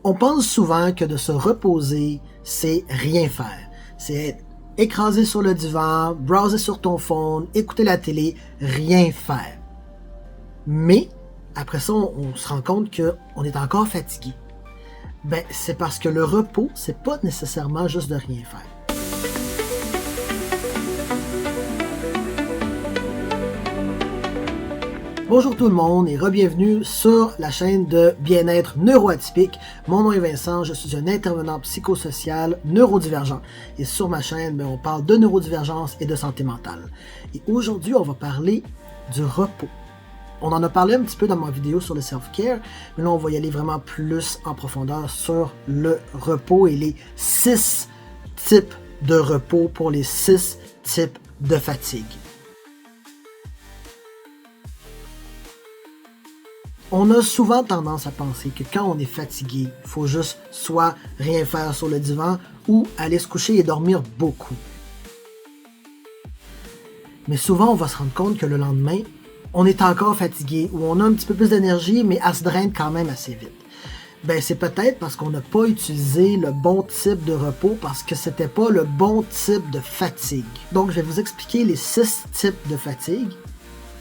On pense souvent que de se reposer, c'est rien faire. C'est être écrasé sur le divan, browser sur ton phone, écouter la télé, rien faire. Mais, après ça, on se rend compte qu'on est encore fatigué. Ben, c'est parce que le repos, c'est pas nécessairement juste de rien faire. Bonjour tout le monde et re-bienvenue sur la chaîne de Bien-être neuroatypique. Mon nom est Vincent, je suis un intervenant psychosocial neurodivergent et sur ma chaîne, on parle de neurodivergence et de santé mentale. Et aujourd'hui, on va parler du repos. On en a parlé un petit peu dans ma vidéo sur le self-care, mais là on va y aller vraiment plus en profondeur sur le repos et les 6 types de repos pour les 6 types de fatigue. On a souvent tendance à penser que quand on est fatigué, il faut juste soit rien faire sur le divan ou aller se coucher et dormir beaucoup. Mais souvent, on va se rendre compte que le lendemain, on est encore fatigué ou on a un petit peu plus d'énergie, mais elle se draine quand même assez vite. Ben, c'est peut-être parce qu'on n'a pas utilisé le bon type de repos parce que c'était pas le bon type de fatigue. Donc, je vais vous expliquer les 6 types de fatigue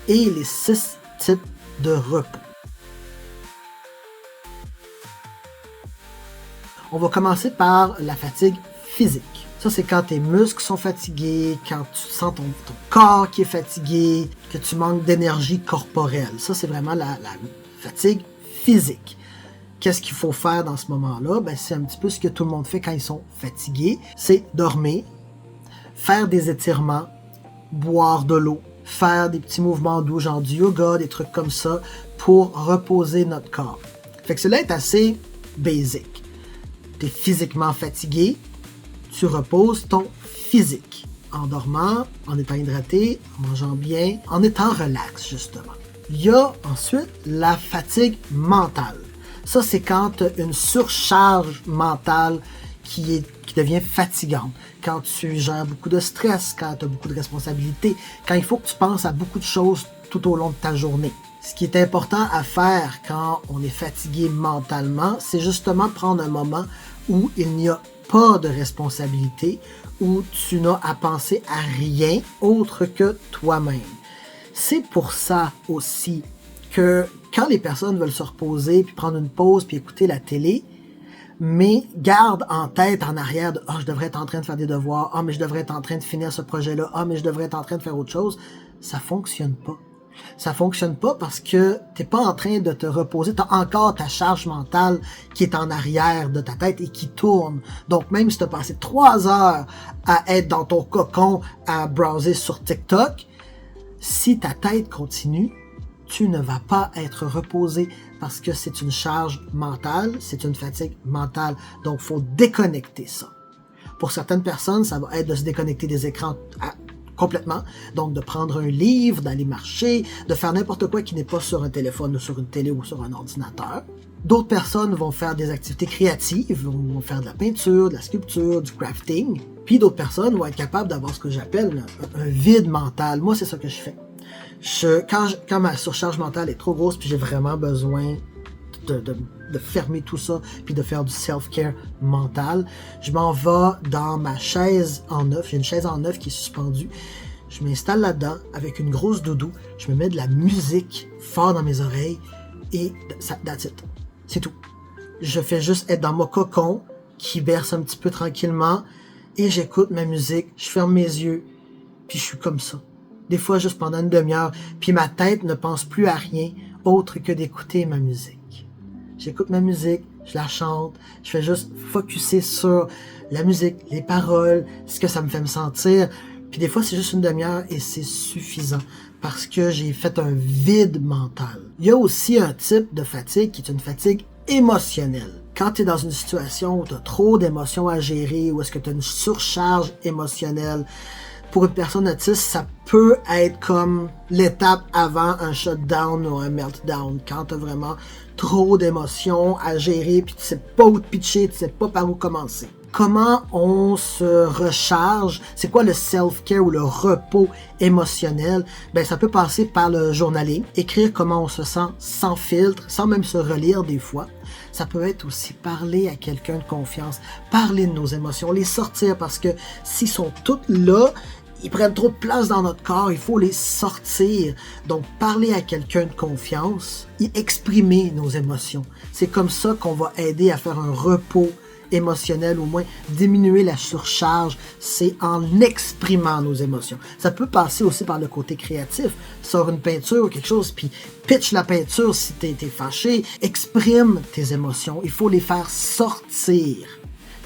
et les 6 types de repos. On va commencer par la fatigue physique. Ça, c'est quand tes muscles sont fatigués, quand tu sens ton corps qui est fatigué, que tu manques d'énergie corporelle. Ça, c'est vraiment la fatigue physique. Qu'est-ce qu'il faut faire dans ce moment-là? Ben, c'est un petit peu ce que tout le monde fait quand ils sont fatigués. C'est dormir, faire des étirements, boire de l'eau, faire des petits mouvements doux, genre du yoga, des trucs comme ça, pour reposer notre corps. Fait que cela est assez basic. Tu es physiquement fatigué, tu reposes ton physique en dormant, en étant hydraté, en mangeant bien, en étant relax justement. Il y a ensuite la fatigue mentale. Ça, c'est quand tu as une surcharge mentale qui devient fatigante. Quand tu gères beaucoup de stress, quand tu as beaucoup de responsabilités, quand il faut que tu penses à beaucoup de choses tout au long de ta journée. Ce qui est important à faire quand on est fatigué mentalement, c'est justement prendre un moment où il n'y a pas de responsabilité, où tu n'as à penser à rien autre que toi-même. C'est pour ça aussi que quand les personnes veulent se reposer, puis prendre une pause, puis écouter la télé, mais garde en tête, en arrière, de « Ah, je devrais être en train de faire des devoirs. Ah, mais je devrais être en train de finir ce projet-là. Ah, mais je devrais être en train de faire autre chose. » Ça fonctionne pas. Ça fonctionne pas parce que t'es pas en train de te reposer. T'as encore ta charge mentale qui est en arrière de ta tête et qui tourne. Donc, même si t'as passé 3 heures à être dans ton cocon, à browser sur TikTok, si ta tête continue, tu ne vas pas être reposé parce que c'est une charge mentale, c'est une fatigue mentale. Donc, faut déconnecter ça. Pour certaines personnes, ça va être de se déconnecter des écrans complètement. Donc, de prendre un livre, d'aller marcher, de faire n'importe quoi qui n'est pas sur un téléphone ou sur une télé ou sur un ordinateur. D'autres personnes vont faire des activités créatives, vont faire de la peinture, de la sculpture, du crafting. Puis d'autres personnes vont être capables d'avoir ce que j'appelle un vide mental. Moi, c'est ça que je fais. Quand ma surcharge mentale est trop grosse puis j'ai vraiment besoin de fermer tout ça puis de faire du self-care mental, je m'en vais dans ma chaise en œuf. J'ai une chaise en œuf qui est suspendue. Je m'installe là-dedans avec une grosse doudou. Je me mets de la musique fort dans mes oreilles et that's it. C'est tout. Je fais juste être dans mon cocon qui berce un petit peu tranquillement et j'écoute ma musique. Je ferme mes yeux puis je suis comme ça. Des fois juste pendant une demi-heure, puis ma tête ne pense plus à rien autre que d'écouter ma musique. J'écoute ma musique, je la chante, je fais juste focusser sur la musique, les paroles, ce que ça me fait me sentir. Puis des fois, c'est juste une demi-heure et c'est suffisant parce que j'ai fait un vide mental. Il y a aussi un type de fatigue qui est une fatigue émotionnelle. Quand tu es dans une situation où tu as trop d'émotions à gérer, ou est-ce que tu as une surcharge émotionnelle, pour une personne autiste, ça peut être comme l'étape avant un shutdown ou un meltdown. Quand tu as vraiment trop d'émotions à gérer, puis tu sais pas où te pitcher, tu sais pas par où commencer. Comment on se recharge? C'est quoi le self-care ou le repos émotionnel? Ben, ça peut passer par le journaling, écrire comment on se sent sans filtre, sans même se relire des fois. Ça peut être aussi parler à quelqu'un de confiance, parler de nos émotions, les sortir, parce que s'ils sont toutes là, ils prennent trop de place dans notre corps, il faut les sortir. Donc, parler à quelqu'un de confiance et exprimer nos émotions. C'est comme ça qu'on va aider à faire un repos émotionnel, au moins diminuer la surcharge, c'est en exprimant nos émotions. Ça peut passer aussi par le côté créatif. Sors une peinture ou quelque chose, puis pitch la peinture si t'es fâché. Exprime tes émotions. Il faut les faire sortir.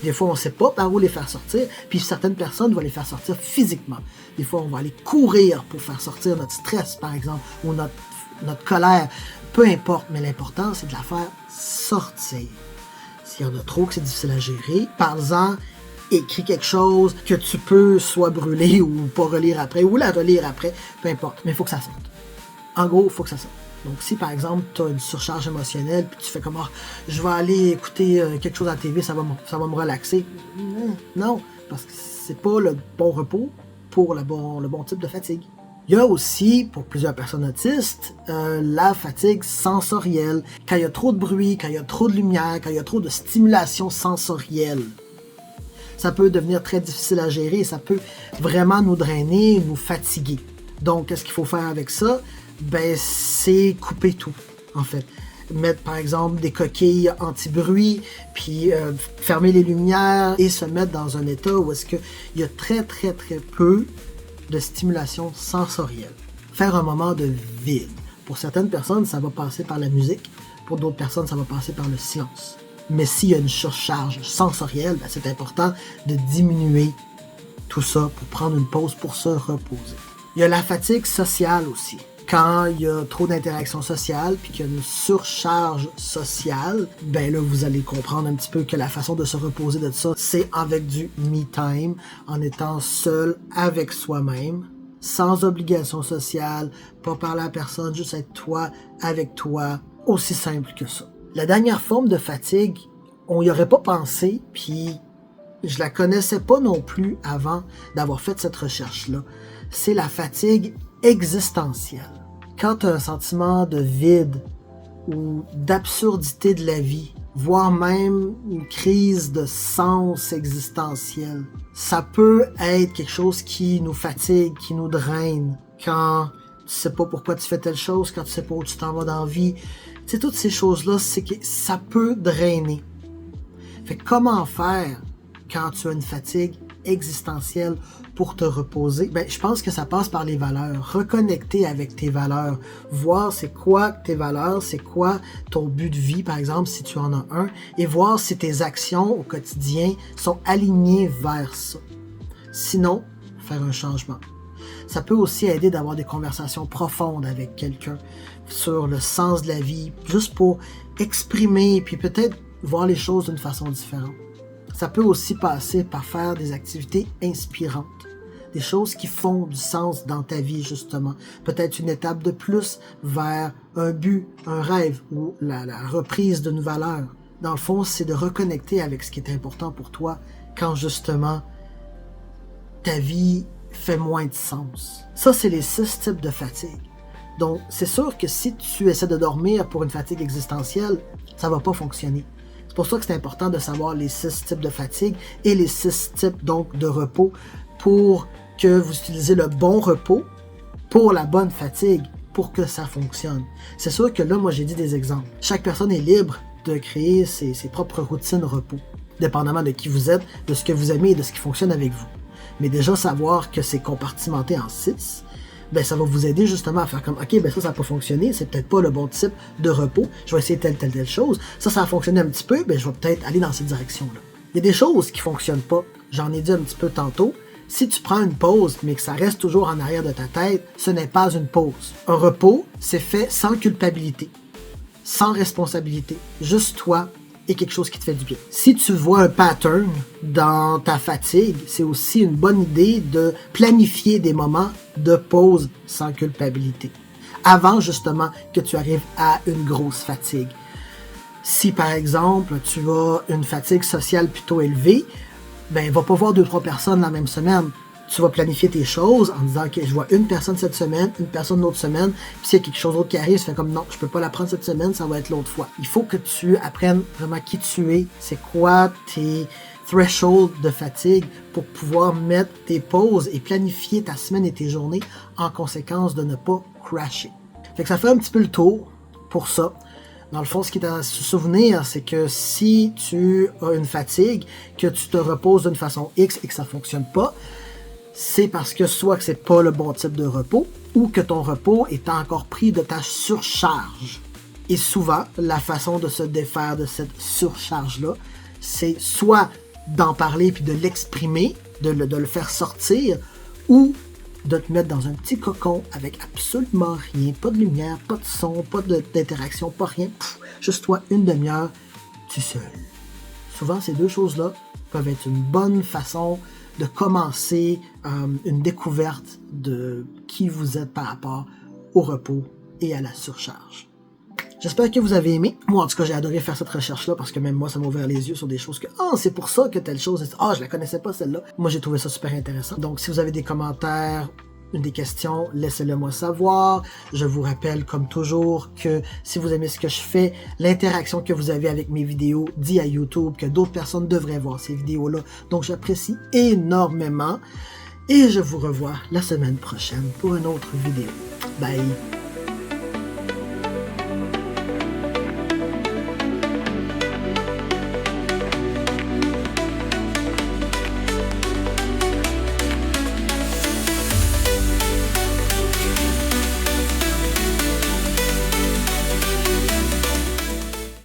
Des fois, on ne sait pas par où les faire sortir, puis certaines personnes vont les faire sortir physiquement. Des fois, on va aller courir pour faire sortir notre stress, par exemple, ou notre colère. Peu importe, mais l'important, c'est de la faire sortir. S'il y en a trop que c'est difficile à gérer, parle-en, écris quelque chose que tu peux soit brûler ou pas relire après, ou la relire après, peu importe, mais il faut que ça sorte. En gros, il faut que ça sorte. Donc, si par exemple, tu as une surcharge émotionnelle, puis tu fais comme, je vais aller écouter quelque chose à la TV, ça va me relaxer. Non, parce que c'est pas le bon repos pour le bon type de fatigue. Il y a aussi, pour plusieurs personnes autistes, la fatigue sensorielle. Quand il y a trop de bruit, quand il y a trop de lumière, quand il y a trop de stimulation sensorielle. Ça peut devenir très difficile à gérer, ça peut vraiment nous drainer, nous fatiguer. Donc, qu'est-ce qu'il faut faire avec ça? Ben, c'est couper tout, en fait. Mettre, par exemple, des coquilles anti-bruit, puis fermer les lumières et se mettre dans un état où est-ce qu'il y a très, très, très peu de stimulation sensorielle. Faire un moment de vide. Pour certaines personnes, ça va passer par la musique. Pour d'autres personnes, ça va passer par le silence. Mais s'il y a une surcharge sensorielle, ben, c'est important de diminuer tout ça pour prendre une pause, pour se reposer. Il y a la fatigue sociale aussi. Quand il y a trop d'interactions sociales puis qu'il y a une surcharge sociale, ben là, vous allez comprendre un petit peu que la façon de se reposer de ça, c'est avec du me time, en étant seul avec soi-même, sans obligation sociale, pas parler à personne, juste être toi, avec toi, aussi simple que ça. La dernière forme de fatigue, on y aurait pas pensé, puis je la connaissais pas non plus avant d'avoir fait cette recherche-là. C'est la fatigue existentielle. Quand tu as un sentiment de vide ou d'absurdité de la vie, voire même une crise de sens existentiel, ça peut être quelque chose qui nous fatigue, qui nous draine. Quand tu sais pas pourquoi tu fais telle chose, quand tu sais pas où tu t'en vas dans la vie, tu sais, toutes ces choses-là, c'est que ça peut drainer. Fait que comment faire quand tu as une fatigue existentielle pour te reposer? Ben, je pense que ça passe par les valeurs. Reconnecter avec tes valeurs. Voir c'est quoi tes valeurs, c'est quoi ton but de vie, par exemple, si tu en as un, et voir si tes actions au quotidien sont alignées vers ça. Sinon, faire un changement. Ça peut aussi aider d'avoir des conversations profondes avec quelqu'un sur le sens de la vie, juste pour exprimer, puis peut-être voir les choses d'une façon différente. Ça peut aussi passer par faire des activités inspirantes, des choses qui font du sens dans ta vie, justement. Peut-être une étape de plus vers un but, un rêve ou la reprise d'une valeur. Dans le fond, c'est de reconnecter avec ce qui est important pour toi quand, justement, ta vie fait moins de sens. Ça, c'est les 6 types de fatigue. Donc, c'est sûr que si tu essaies de dormir pour une fatigue existentielle, ça va pas fonctionner. C'est pour ça que c'est important de savoir les 6 types de fatigue et les 6 types donc de repos pour que vous utilisez le bon repos pour la bonne fatigue pour que ça fonctionne. C'est sûr que là, moi, j'ai dit des exemples. Chaque personne est libre de créer ses propres routines repos, dépendamment de qui vous êtes, de ce que vous aimez et de ce qui fonctionne avec vous. Mais déjà savoir que c'est compartimenté en 6, ben ça va vous aider justement à faire comme, ok, ben ça n'a pas fonctionné, c'est peut-être pas le bon type de repos, je vais essayer telle chose, ça a fonctionné un petit peu, ben je vais peut-être aller dans cette direction-là. Il y a des choses qui fonctionnent pas, j'en ai dit un petit peu tantôt, si tu prends une pause, mais que ça reste toujours en arrière de ta tête, ce n'est pas une pause. Un repos, c'est fait sans culpabilité, sans responsabilité, juste toi et quelque chose qui te fait du bien. Si tu vois un pattern dans ta fatigue, c'est aussi une bonne idée de planifier des moments de pause sans culpabilité, avant justement que tu arrives à une grosse fatigue. Si par exemple tu as une fatigue sociale plutôt élevée, ben va pas voir 2-3 personnes la même semaine. tu vas planifier tes choses en disant, OK, je vois une personne cette semaine, une personne l'autre semaine, puis s'il y a quelque chose d'autre qui arrive, tu fais comme, non, je peux pas la prendre cette semaine, ça va être l'autre fois. Il faut que tu apprennes vraiment qui tu es, c'est quoi tes thresholds de fatigue pour pouvoir mettre tes pauses et planifier ta semaine et tes journées en conséquence de ne pas crasher. Fait que ça fait un petit peu le tour pour ça. Dans le fond, ce qui est à se souvenir, c'est que si tu as une fatigue, que tu te reposes d'une façon X et que ça ne fonctionne pas, c'est parce que soit que c'est pas le bon type de repos, ou que ton repos est encore pris de ta surcharge. Et souvent, la façon de se défaire de cette surcharge-là, c'est soit d'en parler puis de l'exprimer, de le faire sortir, ou de te mettre dans un petit cocon avec absolument rien, pas de lumière, pas de son, pas d'interaction, pas rien, juste toi une demi-heure, tout seul. Souvent, ces deux choses-là peuvent être une bonne façon de commencer une découverte de qui vous êtes par rapport au repos et à la surcharge. J'espère que vous avez aimé. Moi, en tout cas, j'ai adoré faire cette recherche-là parce que même moi, ça m'a ouvert les yeux sur des choses que, c'est pour ça que telle chose, je la connaissais pas celle-là. Moi, j'ai trouvé ça super intéressant. Donc, si vous avez des commentaires, des questions, laissez-le moi savoir. Je vous rappelle, comme toujours, que si vous aimez ce que je fais, l'interaction que vous avez avec mes vidéos dit à YouTube que d'autres personnes devraient voir ces vidéos-là. Donc, j'apprécie énormément. Et je vous revois la semaine prochaine pour une autre vidéo. Bye!